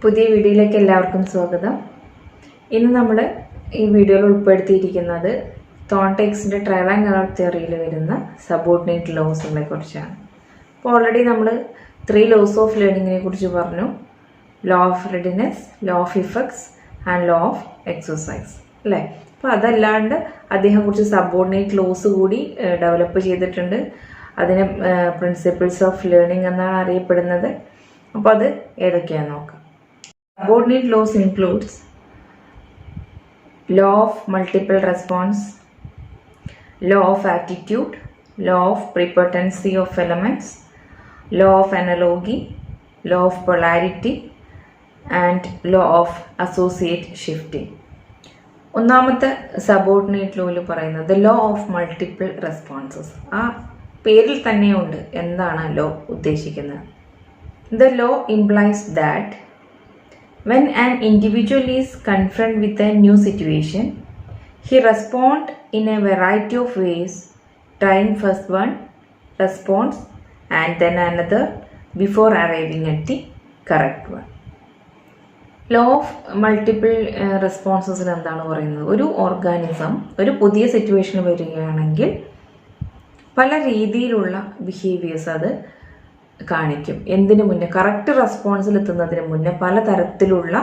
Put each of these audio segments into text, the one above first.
പുതിയ വീഡിയോയിലേക്ക് എല്ലാവർക്കും സ്വാഗതം. ഇന്ന് നമ്മൾ ഈ വീഡിയോയിൽ ഉൾപ്പെടുത്തിയിരിക്കുന്നത് തോൺടേക്സിൻ്റെ ട്രയൽ ആൻഡ് എറർ തിയറിയിൽ വരുന്ന സബോർഡിനേറ്റ് ലോസുകളെ കുറിച്ചാണ്. അപ്പോൾ ഓൾറെഡി നമ്മൾ 3 ലോസ് ഓഫ് ലേണിങ്ങിനെ കുറിച്ച് പറഞ്ഞു. Law of readiness, law of effects and law of exercise അല്ലേ. അപ്പോൾ അതല്ലാണ്ട് അദ്ദേഹം കുറച്ച് സബോർഡിനേറ്റ് ലോസ് കൂടി ഡെവലപ്പ് ചെയ്തിട്ടുണ്ട്. അതിന് പ്രിൻസിപ്പിൾസ് ഓഫ് ലേണിംഗ് എന്നാണ് അറിയപ്പെടുന്നത്. അപ്പോൾ അത് ഏതൊക്കെയാണെന്ന് നോക്കാം. Subordinate laws includes law of multiple response, law of attitude, law of prepotency of elements, law of analogy, law of polarity and law of associate shifting. ഒന്നാമത്തെ സബോർഡിനേറ്റ് ലോയിൽ പറയുന്നത് ലോ ഓഫ് മൾട്ടിപ്പിൾ റെസ്പോൺസസ്. ആ പേരിൽ തന്നെയുണ്ട് എന്താണ് law ഉദ്ദേശിക്കുന്നത്. The law implies that when an individual is confronted with a new situation, he responds in a variety of ways, trying first one response and then another before arriving at the correct one. Law of multiple റെസ്പോൺസസിൽ എന്താണ് പറയുന്നത്? ഒരു organism ഒരു പുതിയ situation വരികയാണെങ്കിൽ പല രീതിയിലുള്ള behaviours അത് കാണിക്കും. എന്തിനു മുന്നേ? കറക്റ്റ് റെസ്പോൺസിൽ എത്തുന്നതിന് മുന്നേ പലതരത്തിലുള്ള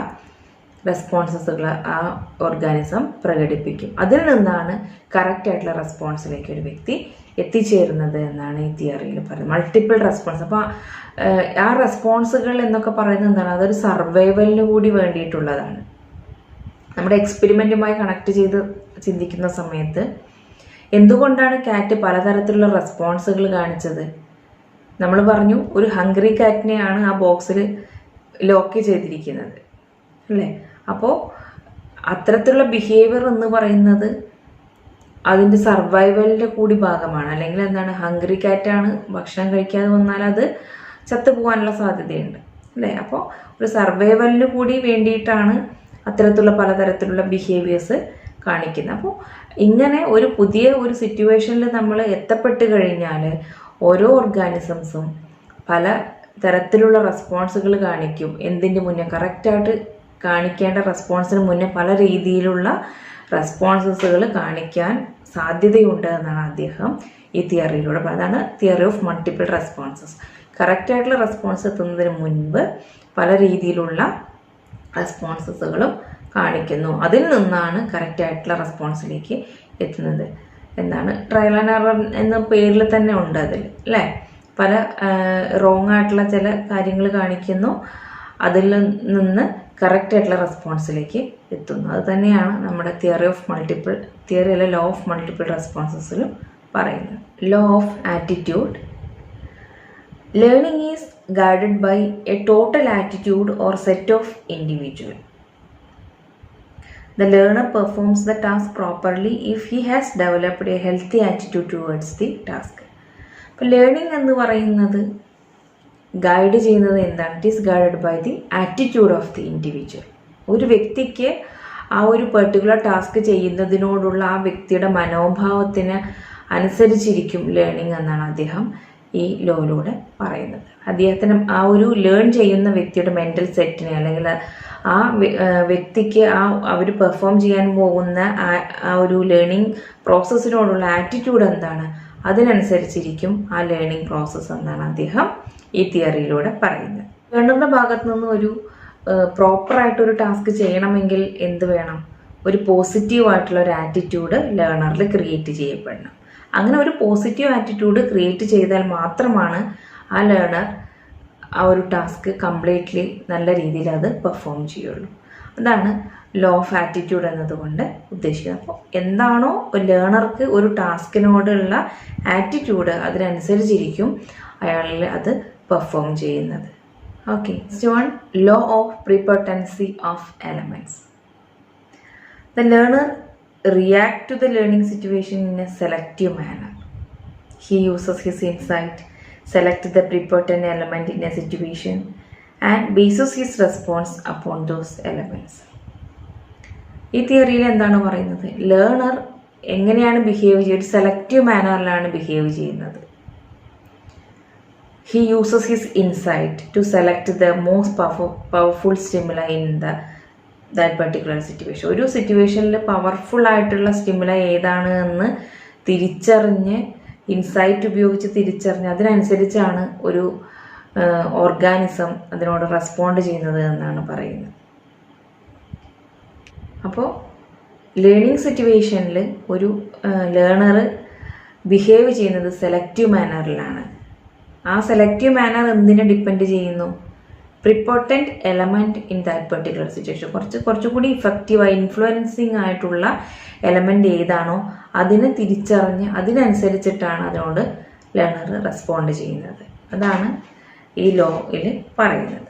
റെസ്പോൺസസുകൾ ആ ഓർഗാനിസം പ്രകടിപ്പിക്കും. അതിൽ നിന്നാണ് കറക്റ്റായിട്ടുള്ള റെസ്പോൺസിലേക്ക് ഒരു വ്യക്തി എത്തിച്ചേരുന്നത് എന്നാണ് ഈ തിയറിയിൽ പറയുന്നത്. Multiple response. അപ്പോൾ ആ റെസ്പോൺസുകൾ എന്നൊക്കെ പറയുന്നത് എന്താണ്? അതൊരു സർവൈവലിന് കൂടി വേണ്ടിയിട്ടുള്ളതാണ്. നമ്മുടെ എക്സ്പെരിമെൻറ്റുമായി കണക്ട് ചെയ്ത് ചിന്തിക്കുന്ന സമയത്ത് എന്തുകൊണ്ടാണ് കാറ്റ് പലതരത്തിലുള്ള റെസ്പോൺസുകൾ കാണിച്ചത്? നമ്മൾ പറഞ്ഞു ഒരു ഹംഗ്രി കാറ്റിനെയാണ് ആ ബോക്സിൽ ലോക്ക് ചെയ്തിരിക്കുന്നത് അല്ലേ. അപ്പോൾ അത്തരത്തിലുള്ള ബിഹേവിയർ എന്ന് പറയുന്നത് അതിൻ്റെ സർവൈവലിൻ്റെ കൂടി ഭാഗമാണ്. അല്ലെങ്കിൽ എന്താണ്, ഹംഗ്രി കാറ്റാണ്, ഭക്ഷണം കഴിക്കാതെ വന്നാൽ അത് ചത്തുപോകാനുള്ള സാധ്യതയുണ്ട് അല്ലേ. അപ്പോൾ ഒരു സർവൈവലിന് കൂടി വേണ്ടിയിട്ടാണ് അത്തരത്തിലുള്ള പലതരത്തിലുള്ള ബിഹേവിയേഴ്സ് കാണിക്കുന്നത്. അപ്പോൾ ഇങ്ങനെ ഒരു പുതിയ ഒരു സിറ്റുവേഷനിൽ നമ്മൾ എത്തപ്പെട്ട് കഴിഞ്ഞാൽ ഓരോ ഓർഗാനിസംസും പല തരത്തിലുള്ള റെസ്പോൺസുകൾ കാണിക്കും. എന്തിൻ്റെ മുന്നേ? കറക്റ്റായിട്ട് കാണിക്കേണ്ട റെസ്പോൺസിന് മുന്നേ പല രീതിയിലുള്ള റെസ്പോൺസസുകൾ കാണിക്കാൻ സാധ്യതയുണ്ട് എന്നാണ് അദ്ദേഹം ഈ തിയറിയിലൂടെ പറയുന്നത്. അതാണ് തിയറി ഓഫ് മൾട്ടിപ്പിൾ റെസ്പോൺസസ്. കറക്റ്റായിട്ടുള്ള റെസ്പോൺസ് എത്തുന്നതിന് മുൻപ് പല രീതിയിലുള്ള റെസ്പോൺസസുകളും കാണിക്കുന്നു. അതിൽ നിന്നാണ് കറക്റ്റായിട്ടുള്ള റെസ്പോൺസിലേക്ക് എത്തുന്നത് എന്നാണ്. ട്രയൽ ആൻഡ് എറർ എന്ന പേരിൽ തന്നെ ഉണ്ട് അതിൽ അല്ലേ. പല റോങ് ആയിട്ടുള്ള ചില കാര്യങ്ങൾ കാണിക്കുന്നു, അതിൽ നിന്ന് കറക്റ്റ് ആയിട്ടുള്ള റെസ്പോൺസിലേക്ക് എത്തുന്നു. അത് തന്നെയാണ് നമ്മുടെ തിയറിയിലെ ലോ ഓഫ് മൾട്ടിപ്പിൾ റെസ്പോൺസസിലും പറയുന്നത്. Law of attitude. Learning is guided by a total attitude or set of individual. The learner performs the task properly if he has developed a healthy attitude towards the task. അപ്പോൾ learning എന്ന് പറയുന്നത് guide ചെയ്യുന്നത് എന്താണ്? It is guided by the attitude of the individual. ഒരു വ്യക്തിക്ക് ആ ഒരു particular task ചെയ്യുന്നതിനോടുള്ള ആ വ്യക്തിയുടെ മനോഭാവത്തിന് അനുസരിച്ചിരിക്കും ലേണിംഗ് എന്നാണ് അദ്ദേഹം ഈ ലോയിലൂടെ പറയുന്നത്. അദ്ദേഹത്തിന് ആ ഒരു ലേൺ ചെയ്യുന്ന വ്യക്തിയുടെ മെൻ്റൽ സെറ്റിനെ അല്ലെങ്കിൽ ആ വ്യക്തിക്ക് അവർ പെർഫോം ചെയ്യാൻ പോകുന്ന ആ ഒരു ലേണിംഗ് പ്രോസസ്സിനോടുള്ള ആറ്റിറ്റ്യൂഡ് എന്താണ്, അതിനനുസരിച്ചിരിക്കും ആ ലേണിംഗ് പ്രോസസ്സ് എന്നാണ് അദ്ദേഹം ഈ തിയറിയിലൂടെ പറയുന്നത്. ലേണറുടെ ഭാഗത്തു നിന്ന് ഒരു പ്രോപ്പറായിട്ടൊരു ടാസ്ക് ചെയ്യണമെങ്കിൽ എന്ത് വേണം? ഒരു പോസിറ്റീവായിട്ടുള്ള ഒരു ആറ്റിറ്റ്യൂഡ് ലേണറിൽ ക്രിയേറ്റ് ചെയ്യപ്പെടണം. അങ്ങനെ ഒരു പോസിറ്റീവ് ആറ്റിറ്റ്യൂഡ് ക്രിയേറ്റ് ചെയ്താൽ മാത്രമാണ് ആ ലേണർ ആ ഒരു ടാസ്ക് കംപ്ലീറ്റ്ലി നല്ല രീതിയിൽ അത് പെർഫോം ചെയ്യുള്ളൂ. അതാണ് ലോ ഓഫ് ആറ്റിറ്റ്യൂഡ് എന്നതുകൊണ്ട് ഉദ്ദേശിക്കുന്നത്. അപ്പോൾ എന്താണോ ലേണർക്ക് ഒരു ടാസ്കിനോടുള്ള ആറ്റിറ്റ്യൂഡ്, അതിനനുസരിച്ചിരിക്കും അയാളിൽ അത് പെർഫോം ചെയ്യുന്നത്. Okay, next one, law of prepotency of elements. The learner react to the learning situation in a selective manner. He uses his insight, select the prepotent element in a situation and bases his response upon those elements. ഈ തിയറിയിൽ എന്താണ് പറയുന്നത്? Learner എങ്ങനെയാണ് behave ചെയ്യുന്നത്? Selective മാനറിലാണ് behave ചെയ്യുന്നത്. he uses his insight to select the most powerful stimuli in that particular situation. ഒരു സിറ്റുവേഷനിൽ powerful ആയിട്ടുള്ള സ്റ്റിമുല ഏതാണ് എന്ന് തിരിച്ചറിഞ്ഞ് ഇൻസൈറ്റ് ഉപയോഗിച്ച് തിരിച്ചറിഞ്ഞ് അതിനനുസരിച്ചാണ് ഒരു ഓർഗാനിസം അതിനോട് റെസ്പോണ്ട് ചെയ്യുന്നത് എന്നാണ് പറയുന്നത്. അപ്പോൾ ലേണിംഗ് സിറ്റുവേഷനിൽ ഒരു ലേണർ ബിഹേവ് ചെയ്യുന്നത് സെലക്റ്റീവ് മാനറിലാണ്. ആ സെലക്റ്റീവ് മാനർ എന്തിനെ ഡിപ്പെൻഡ് ചെയ്യുന്നു? Prepotent element in that particular situation. കുറച്ചുകൂടി ഇഫക്റ്റീവായി ഇൻഫ്ലുവൻസിങ് ആയിട്ടുള്ള എലമെൻ്റ് ഏതാണോ അതിനെ തിരിച്ചറിഞ്ഞ് അതിനനുസരിച്ചിട്ടാണ് അതിനോട് ലേണർ റെസ്പോണ്ട് ചെയ്യുന്നത്. അതാണ് ഈ ലോയിൽ പറയുന്നത്.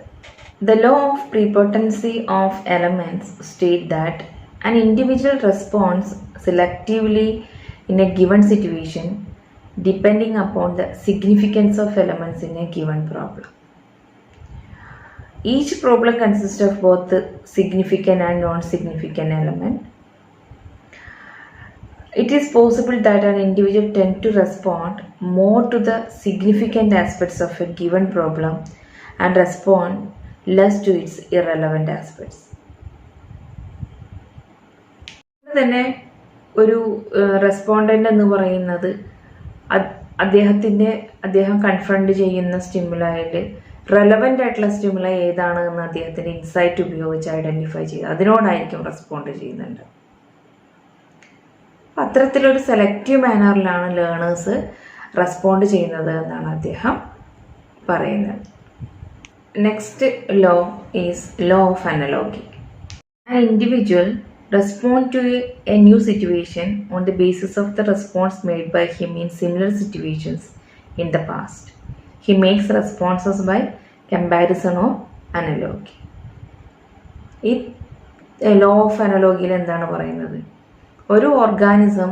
The law of prepotency of elements state that an individual responds selectively in a given situation depending upon the significance of elements in a given problem. Each problem consists of both the significant and non-significant element. It is possible that an individual tends to respond more to the significant aspects of a given problem and respond less to its irrelevant aspects. തന്നെ ഒരു respondent എന്ന് പറയുന്നത് അദ്ദേഹം confront ചെയ്യുന്ന സ്റ്റിമുലയിൽ relevant ആയിട്ടുള്ള സ്റ്റിമുല ഏതാണ് എന്ന് അദ്ദേഹത്തിൻ്റെ ഇൻസൈറ്റ് ഉപയോഗിച്ച് ഐഡൻറ്റിഫൈ ചെയ്ത് അതിനോടായിരിക്കും റെസ്പോണ്ട് ചെയ്യുന്നുണ്ട്. അത്തരത്തിലൊരു സെലക്റ്റീവ് മാനറിലാണ് ലേണേഴ്സ് റെസ്പോണ്ട് ചെയ്യുന്നത് എന്നാണ് അദ്ദേഹം പറയുന്നത്. Next low is law of analogy. An individual responds to a new situation on the basis of the response made by him in similar situations in the past. He makes responses by comparison or analogy. ഈ law of അനലോഗിയിൽ എന്താണ് പറയുന്നത്? ഒരു organism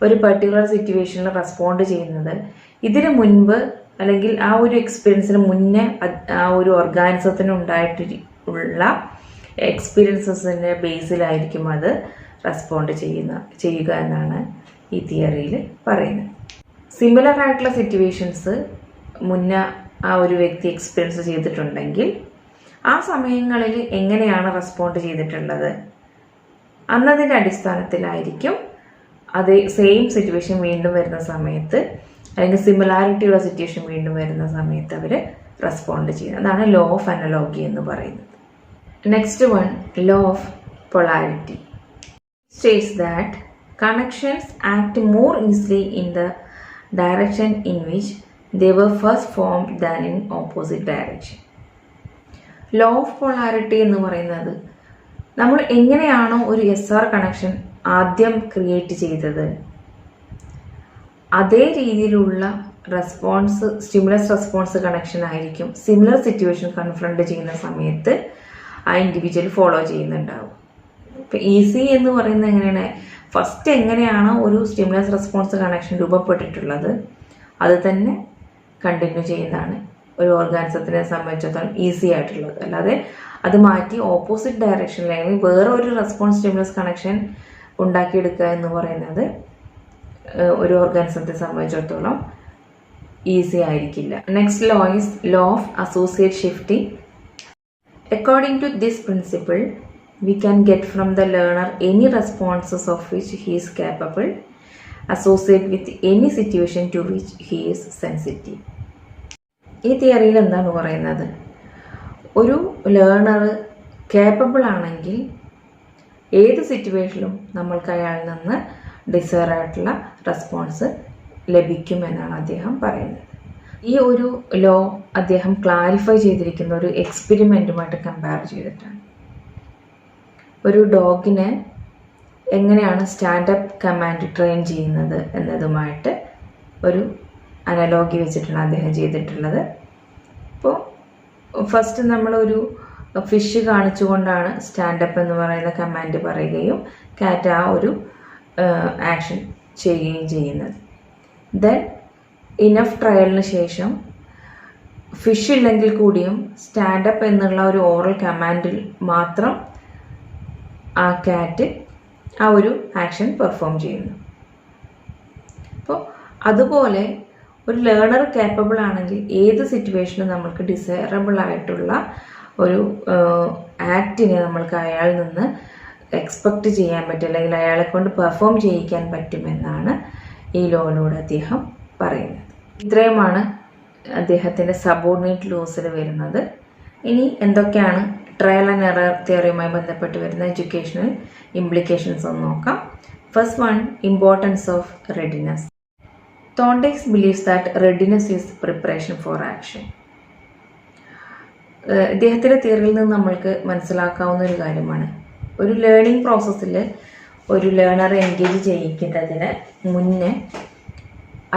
ഒരു particular സിറ്റുവേഷനിൽ respond ചെയ്യുന്നത് ഇതിനു മുൻപ് അല്ലെങ്കിൽ ആ ഒരു എക്സ്പീരിയൻസിന് മുന്നേ ആ ഒരു ഓർഗാനിസത്തിന് ഉണ്ടായിട്ടുള്ള എക്സ്പീരിയൻസസിൻ്റെ ബേസിലായിരിക്കും അത് റെസ്പോണ്ട് ചെയ്യുക എന്നാണ് ഈ തിയറിയിൽ പറയുന്നത്. സിമിലർ ആയിട്ടുള്ള സിറ്റുവേഷൻസ് മുന്നേ ആ ഒരു വ്യക്തി എക്സ്പീരിയൻസ് ചെയ്തിട്ടുണ്ടെങ്കിൽ ആ സമയങ്ങളിൽ എങ്ങനെയാണ് റെസ്പോണ്ട് ചെയ്തിട്ടുള്ളത് അന്നതിൻ്റെ അടിസ്ഥാനത്തിലായിരിക്കും അതേ സെയിം സിറ്റുവേഷൻ വീണ്ടും വരുന്ന സമയത്ത് അല്ലെങ്കിൽ സിമിലാരിറ്റിയുള്ള സിറ്റുവേഷൻ വീണ്ടും വരുന്ന സമയത്ത് അവർ റെസ്പോണ്ട് ചെയ്യുന്നത്. അതാണ് ലോ ഓഫ് അനലോഗി എന്ന് പറയുന്നത്. Next one, law of polarity states that connections act more easily in the direction in which they were first formed than in opposite direction. Law of polarity എന്ന് പറയുന്നത് നമ്മൾ എങ്ങനെയാണോ ഒരു SR connection ആദ്യം create ചെയ്തത് അതേ രീതിയിലുള്ള റെസ്പോൺസ് സ്റ്റിമുലസ് റെസ്പോൺസ് കണക്ഷൻ ആയിരിക്കും സിമിലർ സിറ്റുവേഷൻ കൺഫ്രണ്ട് ചെയ്യുന്ന സമയത്ത് ആ ഇൻഡിവിജ്വൽ ഫോളോ ചെയ്യുന്നുണ്ടാവും. ഇപ്പം ഈസി എന്ന് പറയുന്നത് എങ്ങനെയാണ്? ഫസ്റ്റ് എങ്ങനെയാണോ ഒരു സ്റ്റിമുലസ് റെസ്പോൺസ് കണക്ഷൻ രൂപപ്പെട്ടിട്ടുള്ളത് അത് തന്നെ കണ്ടിന്യൂ ചെയ്യുന്നതാണ് ഒരു ഓർഗാനിസത്തിനെ സംബന്ധിച്ചിടത്തോളം ഈസി ആയിട്ടുള്ളത്. അല്ലാതെ അത് മാറ്റി ഓപ്പോസിറ്റ് ഡയറക്ഷനിൽ അല്ലെങ്കിൽ വേറെ ഒരു റെസ്പോൺസ് സ്റ്റിമുലസ് കണക്ഷൻ ഉണ്ടാക്കിയെടുക്കുക എന്ന് പറയുന്നത് ഒരു ഓർഗാനിസത്തെ സംബന്ധിച്ചിടത്തോളം ഈസി ആയിരിക്കില്ല. Next low is law of associate shifting. According to this principle, we can get from the learner any responses of which he is capable, associate with any situation to which he is sensitive. ഈ തിയറിയിൽ എന്താണ് പറയുന്നത്? ഒരു learner capable ആണെങ്കിൽ ഏത് സിറ്റുവേഷനിലും നമ്മൾക്ക് അയാളിൽ നിന്ന് ഡിസയർ ആയിട്ടുള്ള റെസ്പോൺസ് ലഭിക്കുമെന്നാണ് അദ്ദേഹം പറയുന്നത്. ഈ ഒരു ലോ അദ്ദേഹം ക്ലാരിഫൈ ചെയ്തിരിക്കുന്ന ഒരു എക്സ്പെരിമെൻറ്റുമായിട്ട് കമ്പയർ ചെയ്തിട്ടാണ്. ഒരു ഡോഗിനെ എങ്ങനെയാണ് സ്റ്റാൻഡപ്പ് കമാൻഡ് ട്രെയിൻ ചെയ്യുന്നത് എന്നതുമായിട്ട് ഒരു അനലോഗി വെച്ചിട്ടാണ് അദ്ദേഹം ചെയ്തിട്ടുള്ളത്. അപ്പോൾ ഫസ്റ്റ് നമ്മളൊരു ഫിഷ് കാണിച്ചുകൊണ്ടാണ് സ്റ്റാൻഡപ്പ് എന്ന് പറയുന്ന കമാൻഡ് പറയുകയും കാറ്റ് ആ ഒരു ആക്ഷൻ ചെയ്യുകയും ചെയ്യുന്നത്. ദെൻ ഇനഫ് ട്രയലിന് ശേഷം ഫിഷ് ഇല്ലെങ്കിൽ കൂടിയും സ്റ്റാൻഡപ്പ് എന്നുള്ള ഒരു ഓറൽ കമാൻഡിൽ മാത്രം ആ കാറ്റ് ആ ഒരു ആക്ഷൻ പെർഫോം ചെയ്യുന്നു. അപ്പോൾ അതുപോലെ ഒരു ലേണർ കേപ്പബിൾ ആണെങ്കിൽ ഏത് സിറ്റുവേഷനും നമ്മൾക്ക് ഡിസൈറബിൾ ആയിട്ടുള്ള ഒരു ആക്ടിനെ നമ്മൾക്ക് അയാളിൽ നിന്ന് എക്സ്പെക്റ്റ് ചെയ്യാൻ പറ്റും, അല്ലെങ്കിൽ അയാളെ കൊണ്ട് പെർഫോം ചെയ്യിക്കാൻ പറ്റുമെന്നാണ് ഈ ലോയിലൂടെ അദ്ദേഹം പറയുന്നത്. ഇത്രയുമാണ് അദ്ദേഹത്തിൻ്റെ സബോർഡിനേറ്റ് ലോസിൽ വരുന്നത്. ഇനി എന്തൊക്കെയാണ് ട്രയൽ ആൻഡ് എറർ തിയറിയുമായി ബന്ധപ്പെട്ട് വരുന്ന എഡ്യൂക്കേഷണൽ ഇംപ്ലിക്കേഷൻസ് ഒന്ന് നോക്കാം. First one, importance of readiness. Thorndike's believes that readiness is preparation for action. ഇദ്ദേഹത്തിൻ്റെ തിയറിയിൽ നിന്ന് നമ്മൾക്ക് മനസ്സിലാക്കാവുന്ന ഒരു കാര്യമാണ്, ഒരു ലേണിംഗ് പ്രോസസ്സിൽ ഒരു ലേണറെ എൻഗേജ് ചെയ്യിക്കുന്നതിന് മുന്നേ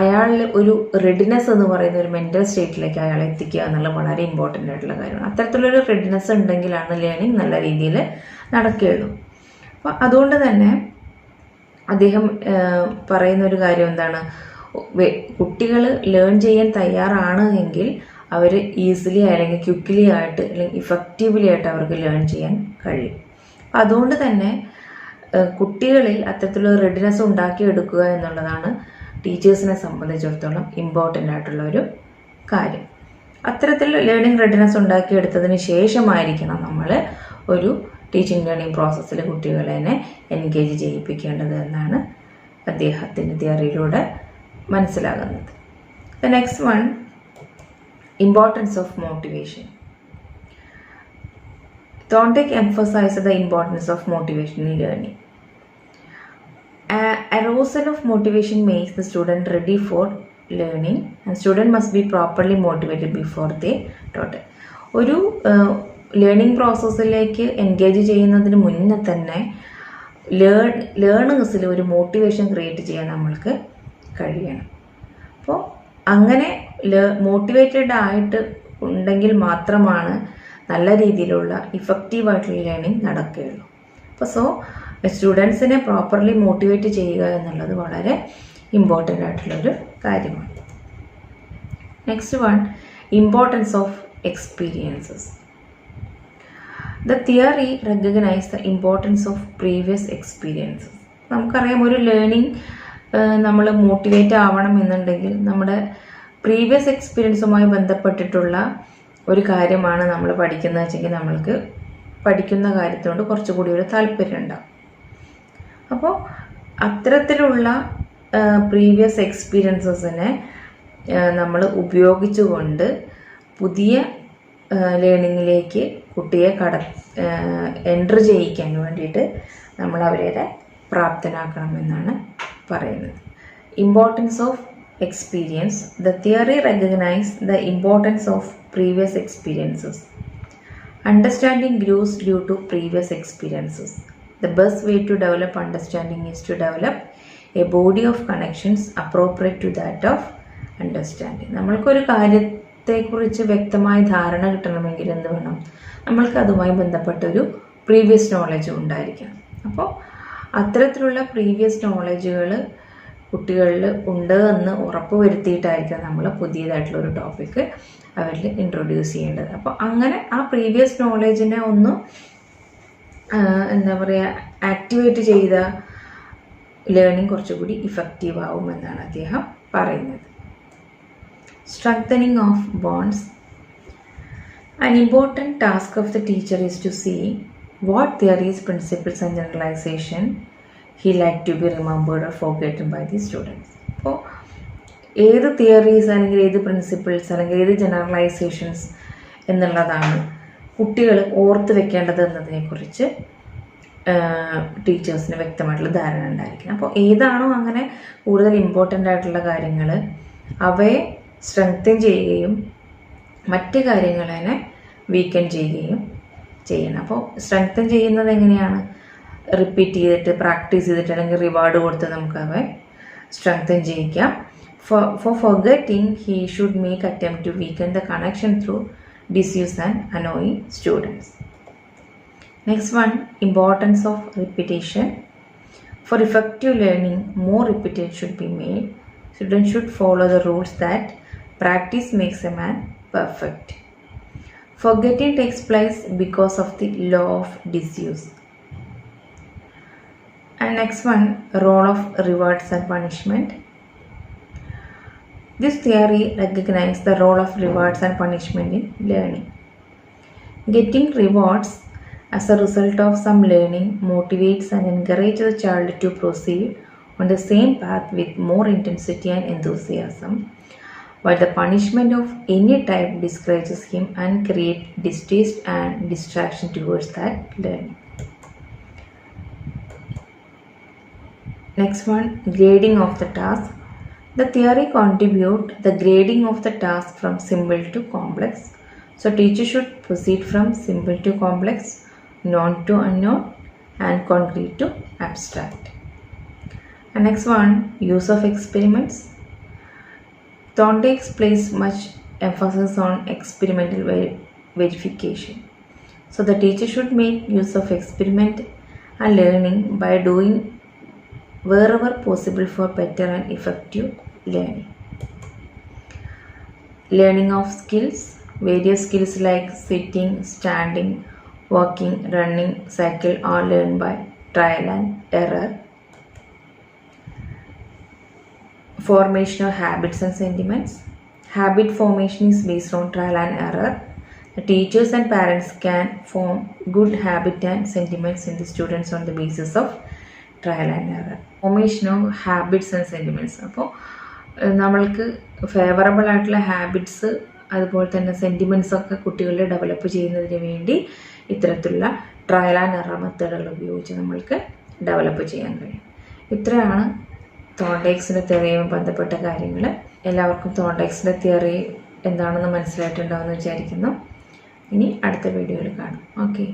അയാളിൽ ഒരു റെഡിനെസ് എന്ന് പറയുന്ന ഒരു മെൻ്റൽ സ്റ്റേറ്റിലേക്ക് അയാളെ എത്തിക്കുക എന്നുള്ളത് വളരെ ഇമ്പോർട്ടൻ്റ് ആയിട്ടുള്ള കാര്യമാണ്. അത്തരത്തിലൊരു റെഡിനെസ് ഉണ്ടെങ്കിലാണ് ലേണിംഗ് നല്ല രീതിയിൽ നടക്കുകയുള്ളൂ. അപ്പോൾ അതുകൊണ്ട് തന്നെ അദ്ദേഹം പറയുന്ന ഒരു കാര്യം എന്താണ്, കുട്ടികൾ ലേൺ ചെയ്യാൻ തയ്യാറാണ് എങ്കിൽ അവർ ഈസിലി അല്ലെങ്കിൽ ക്വിക്ക്ലി ആയിട്ട് അല്ലെങ്കിൽ ഇഫക്റ്റീവ്ലി ആയിട്ട് അവർക്ക് ലേൺ ചെയ്യാൻ കഴിയും. അതുകൊണ്ട് തന്നെ കുട്ടികളിൽ അത്തരത്തിലുള്ള റെഡിനെസ് ഉണ്ടാക്കിയെടുക്കുക എന്നുള്ളതാണ് ടീച്ചേഴ്സിനെ സംബന്ധിച്ചിടത്തോളം ഇമ്പോർട്ടൻ്റ് ആയിട്ടുള്ള ഒരു കാര്യം. അത്തരത്തിൽ ലേണിംഗ് റെഡിനെസ് ഉണ്ടാക്കിയെടുത്തതിന് ശേഷമായിരിക്കണം നമ്മൾ ഒരു ടീച്ചിങ് ലേണിംഗ് പ്രോസസ്സിൽ കുട്ടികളെ എൻഗേജ് ചെയ്യിപ്പിക്കേണ്ടത് എന്നാണ് അദ്ദേഹത്തിൻ്റെ തിയറിയിലൂടെ മനസ്സിലാകുന്നത്. The next one, importance of motivation. Thorndike emphasized the importance of motivation in learning. Arousal of motivation makes the student ready for learning, and student must be properly motivated before they taught. ഒരു learning പ്രോസസ്സിലേക്ക് engage ചെയ്യുന്നതിന് മുന്നേ തന്നെ ലേണേഴ്സിൽ ഒരു motivation create ചെയ്യാൻ നമ്മൾക്ക് കഴിയണം. അപ്പോൾ അങ്ങനെ മോട്ടിവേറ്റഡ് ആയിട്ട് ഉണ്ടെങ്കിൽ മാത്രമാണ് നല്ല രീതിയിലുള്ള ഇഫക്റ്റീവായിട്ടുള്ള ലേണിംഗ് നടക്കുകയുള്ളൂ. അപ്പോൾ സ്റ്റുഡൻസിനെ പ്രോപ്പർലി മോട്ടിവേറ്റ് ചെയ്യുക എന്നുള്ളത് വളരെ ഇമ്പോർട്ടൻ്റ് ആയിട്ടുള്ളൊരു കാര്യമാണ്. Next one, importance of experiences. The theory recognise the importance of previous experiences. നമുക്കറിയാം, ഒരു ലേണിംഗ് നമ്മൾ മോട്ടിവേറ്റ് ആവണം എന്നുണ്ടെങ്കിൽ നമ്മുടെ പ്രീവിയസ് എക്സ്പീരിയൻസുമായി ബന്ധപ്പെട്ടിട്ടുള്ള ഒരു കാര്യമാണ് നമ്മൾ പഠിക്കുന്നത് വെച്ചെങ്കിൽ നമ്മൾക്ക് പഠിക്കുന്ന കാര്യത്തോട് കുറച്ചുകൂടി ഒരു താല്പര്യം ഉണ്ടാവും. അപ്പോൾ അത്തരത്തിലുള്ള പ്രീവിയസ് എക്സ്പീരിയൻസസിനെ നമ്മൾ ഉപയോഗിച്ചുകൊണ്ട് പുതിയ ലേണിങ്ങിലേക്ക് കുട്ടിയെ എൻട്രി ചെയ്യിക്കാൻ വേണ്ടിയിട്ട് നമ്മൾ അവരെ പ്രാപ്തനാക്കണമെന്നാണ് പറയുന്നത്. Importance of experience. The theory recognizes the importance of previous experiences. Understanding grows due to previous experiences. The best way to develop understanding is to develop a body of connections appropriate to that of understanding. നമ്മൾക്കൊരു കാര്യത്തെക്കുറിച്ച് വ്യക്തമായ ധാരണ കിട്ടണമെങ്കിൽ എന്ത് വേണം, നമ്മൾക്ക് അതുമായി ബന്ധപ്പെട്ടൊരു previous knowledge ഉണ്ടായിരിക്കണം. അപ്പോൾ അത്തരത്തിലുള്ള പ്രീവിയസ് നോളജുകൾ കുട്ടികളിൽ ഉണ്ട് എന്ന് ഉറപ്പ് വരുത്തിയിട്ടായിരിക്കും നമ്മൾ പുതിയതായിട്ടുള്ളൊരു ടോപ്പിക്ക് അവരിൽ ഇൻട്രൊഡ്യൂസ് ചെയ്യേണ്ടത്. അപ്പോൾ അങ്ങനെ ആ പ്രീവിയസ് നോളജിനെ ഒന്ന് എന്താ പറയുക ആക്ടിവേറ്റ് ചെയ്ത ലേണിംഗ് കുറച്ചുകൂടി ഇഫക്റ്റീവ് ആവുമെന്നാണ് അദ്ദേഹം പറയുന്നത്. Strengthening of bonds. An important task of the teacher is to see what theories, principles and generalization he like to be remembered or forgotten by the students. അപ്പോൾ ഏത് theories അല്ലെങ്കിൽ ഏത് principles അല്ലെങ്കിൽ ഏത് generalisations എന്നുള്ളതാണ് കുട്ടികൾ ഓർത്ത് വെക്കേണ്ടത് എന്നതിനെക്കുറിച്ച് ടീച്ചേഴ്സിന് വ്യക്തമായിട്ടുള്ള ധാരണ ഉണ്ടായിരിക്കണം. അപ്പോൾ ഏതാണോ അങ്ങനെ കൂടുതൽ ഇമ്പോർട്ടൻ്റ് ആയിട്ടുള്ള കാര്യങ്ങൾ അവയെ സ്ട്രെങ്തൻ ചെയ്യുകയും മറ്റ് കാര്യങ്ങളെ വീക്കൻ ചെയ്യുകയും ചെയ്യണം. അപ്പോൾ സ്ട്രെങ്തൻ ചെയ്യുന്നത് എങ്ങനെയാണ്, റിപ്പീറ്റ് ചെയ്തിട്ട് പ്രാക്ടീസ് ചെയ്തിട്ട് അല്ലെങ്കിൽ റിവാർഡ് കൊടുത്ത് നമുക്ക് അവയെ strengthen ചെയ്യിക്കാം. For forgetting, he should make attempt to weaken the connection through disuse and annoy students. Next one, importance of repetition. For effective learning, more repetition should be made. Students should follow the rules that practice makes a man perfect. Forgetting takes place because of the law of disuse. And next one, role of rewards and punishment. This theory recognizes the role of rewards and punishment in learning. Getting rewards as a result of some learning motivates and encourages the child to proceed on the same path with more intensity and enthusiasm, while the punishment of any type discourages him and creates distaste and distraction towards that learning. Next one, grading of the task. The theory contributes the grading of the task from simple to complex. So teacher should proceed from simple to complex, known to unknown, and concrete to abstract. And next one, use of experiments. Thorndike placed much emphasis on experimental verification. So the teacher should make use of experiment and learning by doing wherever possible for better and effective learning. Learning of skills. Various skills like sitting, standing, walking, running, cycle are learned by trial and error. Formation of habits and sentiments. Habit formation is based on trial and error. The teachers and parents can form good habit and sentiments in the students on the basis of trial and error. Formation of habits and sentiments. അപ്പോൾ നമ്മൾക്ക് favourable ആയിട്ടുള്ള habits അതുപോലെ തന്നെ sentiments ഒക്കെ കുട്ടികളിൽ develop ചെയ്യുന്നതിന് വേണ്ടി ഇത്തരത്തിലുള്ള ട്രയൽ ആൻഡ് എറർ മെത്തേഡുകൾ ഉപയോഗിച്ച് നമ്മൾക്ക് ഡെവലപ്പ് ചെയ്യാൻ കഴിയും. ഇത്രയാണ് തോണ്ടൈക്സിൻ്റെ തിയറിയുമായി ബന്ധപ്പെട്ട കാര്യങ്ങൾ. എല്ലാവർക്കും തോണ്ടൈക്സിൻ്റെ തിയറി എന്താണെന്ന് മനസ്സിലായിട്ടുണ്ടാവുമെന്ന് വിചാരിക്കുന്നു. ഇനി അടുത്ത വീഡിയോയിൽ കാണാം. ഓക്കെ.